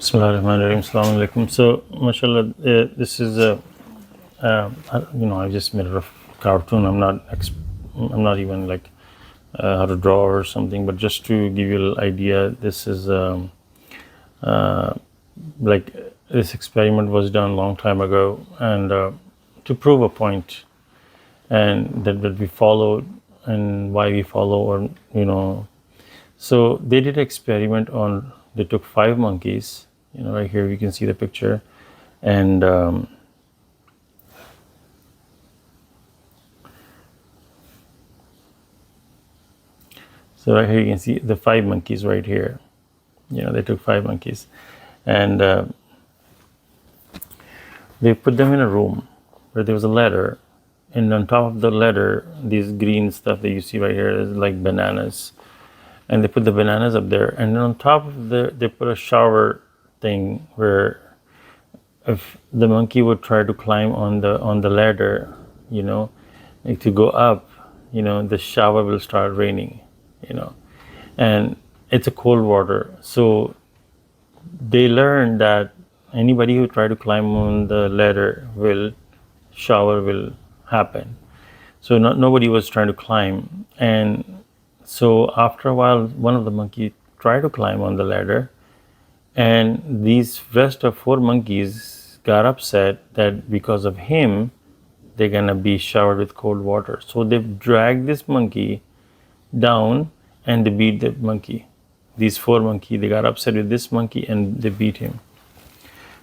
Bismillahirrahmanirrahim. Assalamu alaikum. So, mashallah, this is I just made a rough cartoon. I'm not even like how to draw or something, but just to give you a little idea, this is uh, like this experiment was done a long time ago, and to prove a point, and that we followed, and why we follow, or so they did an experiment on. They took 5 monkeys. Right here you can see the picture, and so right here you can see the 5 monkeys right here. They took 5 monkeys, and they put them in a room where there was a ladder, and on top of the ladder, these green stuff that you see right here is like bananas, and they put the bananas up there, and then on top of they put a shower thing where if the monkey would try to climb on the ladder, like to go up, the shower will start raining, and it's a cold water. So they learned that anybody who try to climb on the ladder shower will happen. So nobody was trying to climb, and so after a while, one of the monkey tried to climb on the ladder, and these rest of 4 monkeys got upset that because of him, they're gonna be showered with cold water. So they dragged this monkey down and they beat the monkey. These 4 monkeys, they got upset with this monkey and they beat him.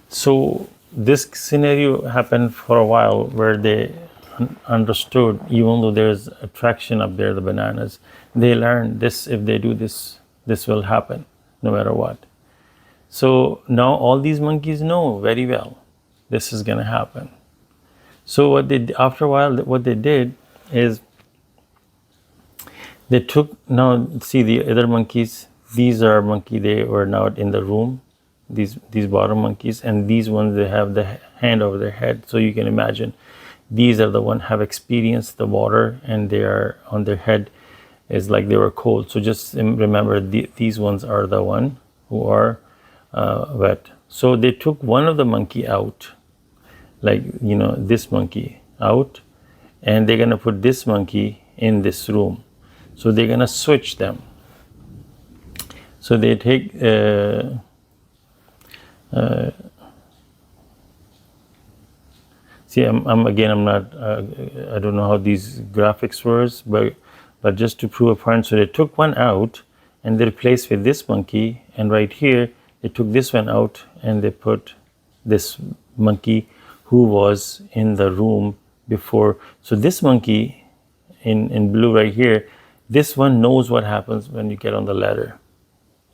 So this scenario happened for a while where they understood, even though there's attraction up there, the bananas, they learned this, if they do this, this will happen no matter what. So now all these monkeys know very well this is going to happen. So after a while, what they did is they took, now see the other monkeys, these are monkey, they were now in the room, these bottom monkeys, and these ones, they have the hand over their head. So you can imagine these are the one have experienced the water, and they are on their head is like they were cold. So just remember these ones are the one who are wet. So they took one of the monkey out, like this monkey out, and they're gonna put this monkey in this room. So they're gonna switch them. So they take see, I'm not I don't know how these graphics works, but just to prove a point, so they took one out and they replaced with this monkey, and right here they took this one out and they put this monkey who was in the room before. So this monkey in blue right here, this one knows what happens when you get on the ladder,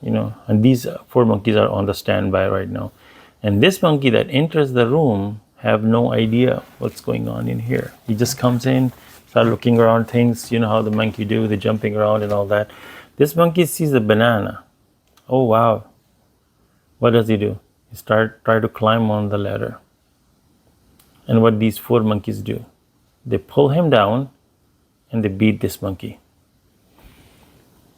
and these 4 monkeys are on the standby right now. And this monkey that enters the room have no idea what's going on in here. He just comes in, start looking around things, how the monkey do, the jumping around and all that. This monkey sees a banana. Oh wow. What does he do? He try to climb on the ladder. And what these 4 monkeys do? They pull him down and they beat this monkey.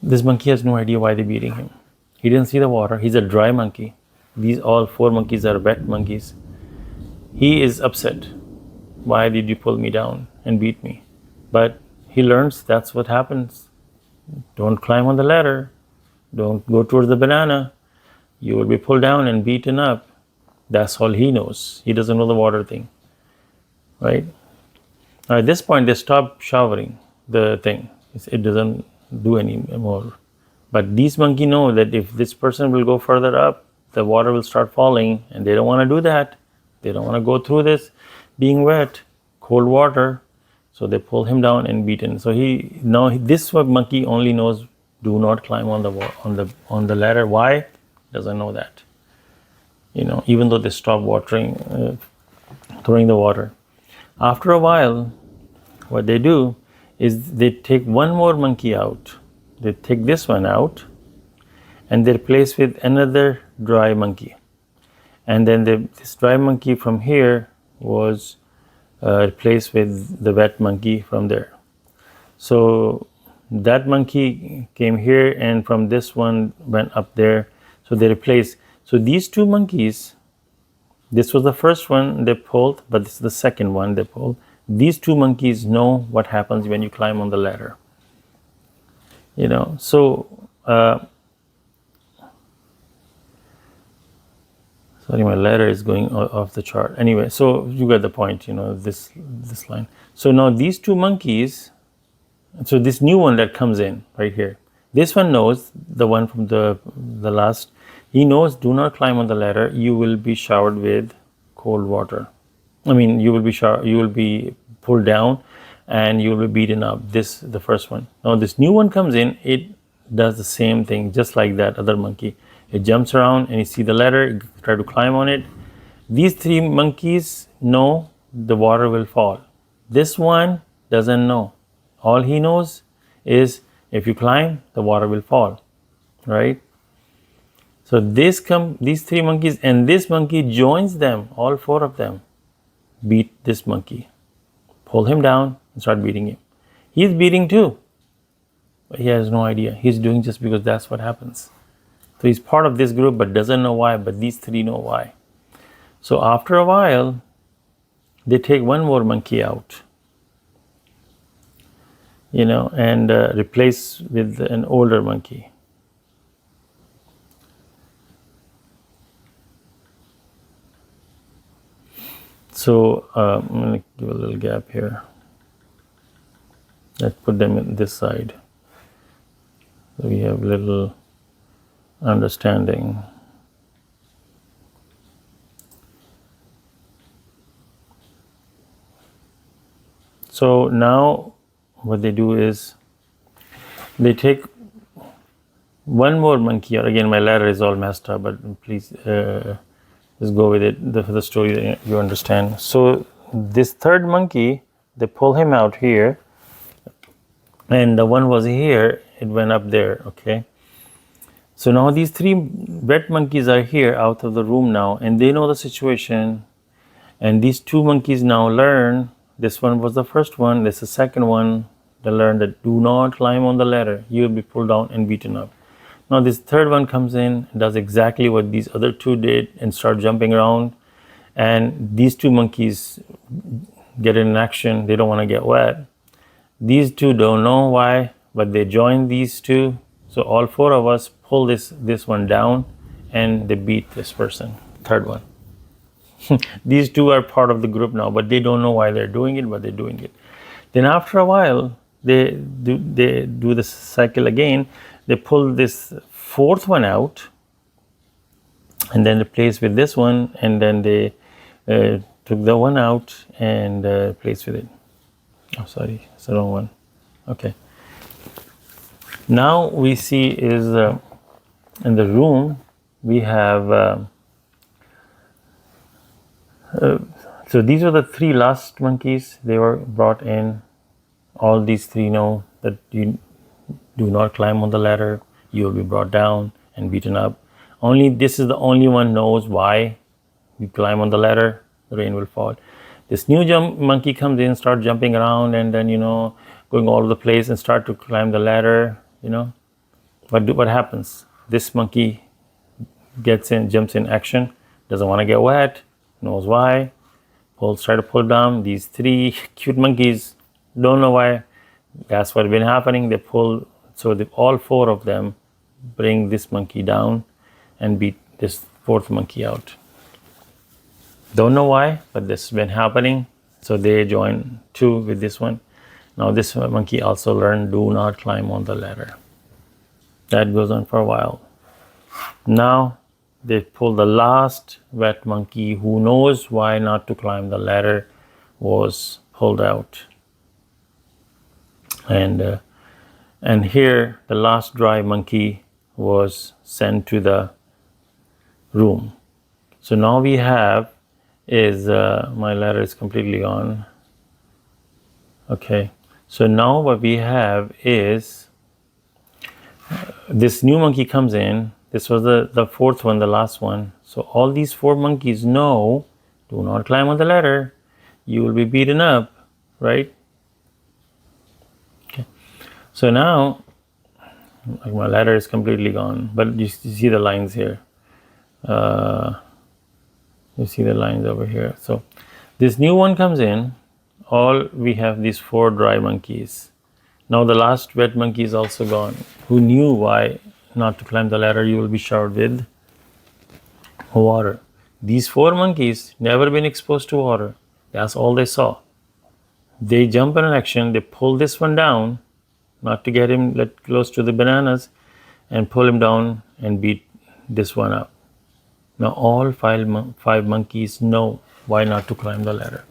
This monkey has no idea why they're beating him. He didn't see the water. He's a dry monkey. These all 4 monkeys are wet monkeys. He is upset. Why did you pull me down and beat me? But he learns that's what happens. Don't climb on the ladder. Don't go towards the banana. You will be pulled down and beaten up. That's all he knows. He doesn't know the water thing, right? Now at this point, they stop showering the thing. It doesn't do any more. But these monkeys know that if this person will go further up, the water will start falling, and they don't want to do that. They don't want to go through this being wet, cold water. So they pull him down and beat him. So this monkey only knows, do not climb on the ladder. Why? Doesn't know that. Even though they stop throwing the water. After a while, what they do is they take one more monkey out. They take this one out and they replace with another dry monkey. And then this dry monkey from here was replaced with the wet monkey from there. So that monkey came here, and from this one went up there. So they replaced. So these two monkeys, this was the first one they pulled, but this is the second one they pulled. These two monkeys know what happens when you climb on the ladder. So sorry, my ladder is going off the chart. Anyway, so you get the point. This line. So now these two monkeys. So this new one that comes in right here, this one knows, the one from the last, he knows, do not climb on the ladder. You will be showered with cold water. I mean, you will be pulled down, and you will be beaten up. The first one. Now this new one comes in. It does the same thing, just like that other monkey. It jumps around, and you see the ladder. Try to climb on it. These three monkeys know the water will fall. This one doesn't know. All he knows is if you climb, the water will fall, right? So these three monkeys, and this monkey joins them, all four of them, beat this monkey, pull him down and start beating him. He's beating too, but he has no idea. He's doing just because that's what happens. So he's part of this group, but doesn't know why, but these three know why. So after a while, they take one more monkey out, and replace with an older monkey. So I'm going to give a little gap here. Let's put them in this side. So we have little understanding. So now what they do is they take one more monkey out. Again, my ladder is all messed up, but please just go with it for the story that you understand. So this third monkey, they pull him out here, and the one was here, it went up there, okay? So now these three wet monkeys are here out of the room now, and they know the situation, and these two monkeys now learn. This one was the first one, this is the second one. They learn that do not climb on the ladder. You will be pulled down and beaten up. Now this third one comes in, does exactly what these other two did, and start jumping around. And these two monkeys get in action. They don't want to get wet. These two don't know why, but they join these two. So all four of us pull this one down, and they beat this person, third one. These two are part of the group now, but they don't know why they're doing it, but they're doing it. Then after a while, they do the cycle again. They pull this fourth one out, and then replace with this one, and then they took the one out and replaced with it. Oh, sorry, it's the wrong one. Okay. Now we see is in the room we have. So these are the three last monkeys. They were brought in. All these three know that you do not climb on the ladder. You will be brought down and beaten up. Only this is the only one knows why you climb on the ladder. The rain will fall. This new monkey comes in, start jumping around, and then going all over the place and start to climb the ladder. What happens? This monkey jumps in action. Doesn't want to get wet. Knows why. Try to pull down. These three cute monkeys don't know why. That's what's been happening. They pull. So all four of them bring this monkey down and beat this fourth monkey out. Don't know why, but this has been happening. So they join two with this one. Now this monkey also learned do not climb on the ladder. That goes on for a while. Now they pull the last wet monkey who knows why not to climb the ladder was pulled out. And here the last dry monkey was sent to the room. So now we have is my ladder is completely gone. Okay, so now what we have is this new monkey comes in. This was the fourth one, the last one. So all these four monkeys know, do not climb on the ladder. You will be beaten up, right? Okay. So now, my ladder is completely gone, but you see the lines here. You see the lines over here. So this new one comes in. All we have these 4 dry monkeys. Now the last wet monkey is also gone. Who knew why not to climb the ladder? You will be showered with water. These 4 monkeys never been exposed to water. That's all they saw. They jump in an action. They pull this one down, not to get him close to the bananas, and pull him down and beat this one up. Now all 5 monkeys know why not to climb the ladder.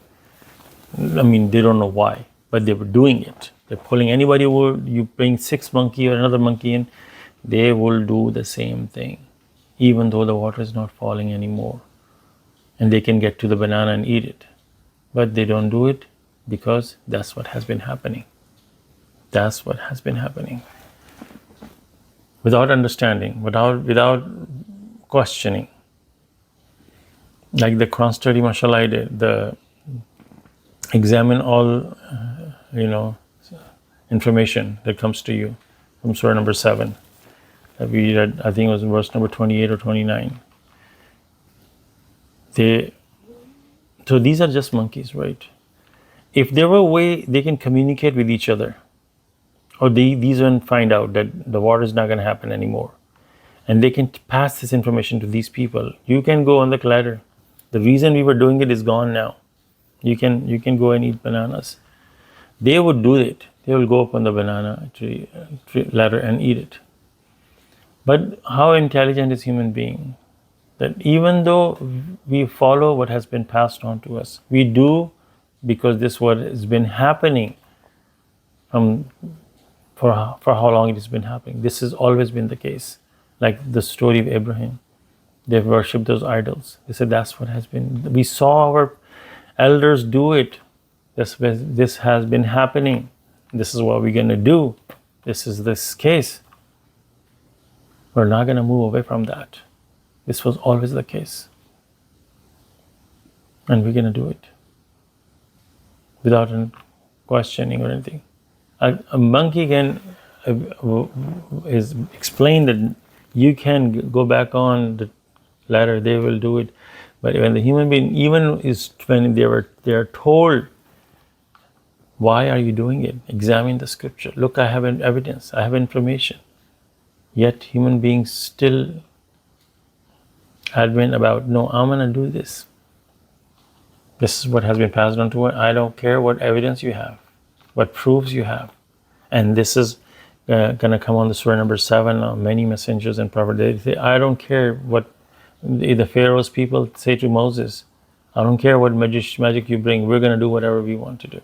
I mean, they don't know why, but they were doing it. They're pulling anybody who you bring 6 monkey or another monkey in, they will do the same thing, even though the water is not falling anymore. And they can get to the banana and eat it. But they don't do it because that's what has been happening. That's what has been happening. Without understanding, without questioning. Like the Quran study, mashallah, I did. Examine all, information that comes to you from surah number 7. That we read, I think it was verse number 28 or 29. So these are just monkeys, right? If there were a way they can communicate with each other, or these one find out that the water is not going to happen anymore, and they can pass this information to these people, you can go on the ladder. The reason we were doing it is gone now. You can go and eat bananas. They would do it. They will go up on the banana tree ladder and eat it. But how intelligent is human being? That even though we follow what has been passed on to us, we do because this what has been happening for how long it has been happening. This has always been the case. Like the story of Abraham. They worshipped those idols. They said that's what has been. We saw our elders do it. This has been happening. This is what we're going to do. This is this case. We're not going to move away from that. This was always the case. And we're going to do it without questioning or anything. A monkey is explained that you can go back on the ladder, they will do it. But when the human being, even when they are told, why are you doing it? Examine the scripture. Look, I have evidence, I have information. Yet human beings still adamant about, no, I'm going to do this. This is what has been passed on to us. I don't care what evidence you have, what proofs you have. And this is going to come on the surah number 7. Many messengers and prophets, they say, I don't care what the Pharaoh's people say to Moses. I don't care what magic you bring. We're going to do whatever we want to do.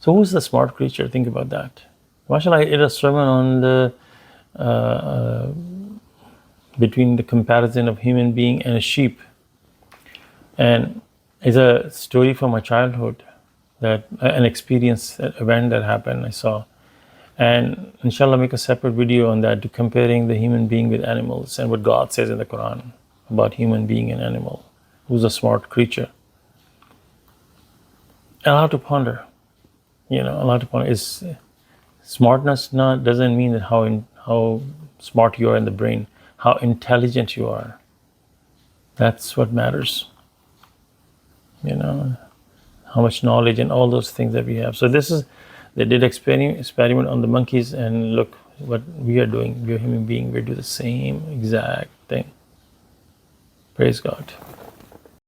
So who's the smart creature? Think about that. MashaAllah, I did a sermon on the between the comparison of human being and a sheep. And it's a story from my childhood, that an experience, an event that happened, I saw. And inshallah, make a separate video on that, to comparing the human being with animals and what God says in the Quran about human being and animal. Who's a smart creature? Allow to ponder. Allow to ponder. Is smartness doesn't mean that how smart you are in the brain, how intelligent you are. That's what matters. How much knowledge and all those things that we have. So they did experiment on the monkeys, and look what we are doing. We are human beings. We do the same exact thing. Praise God.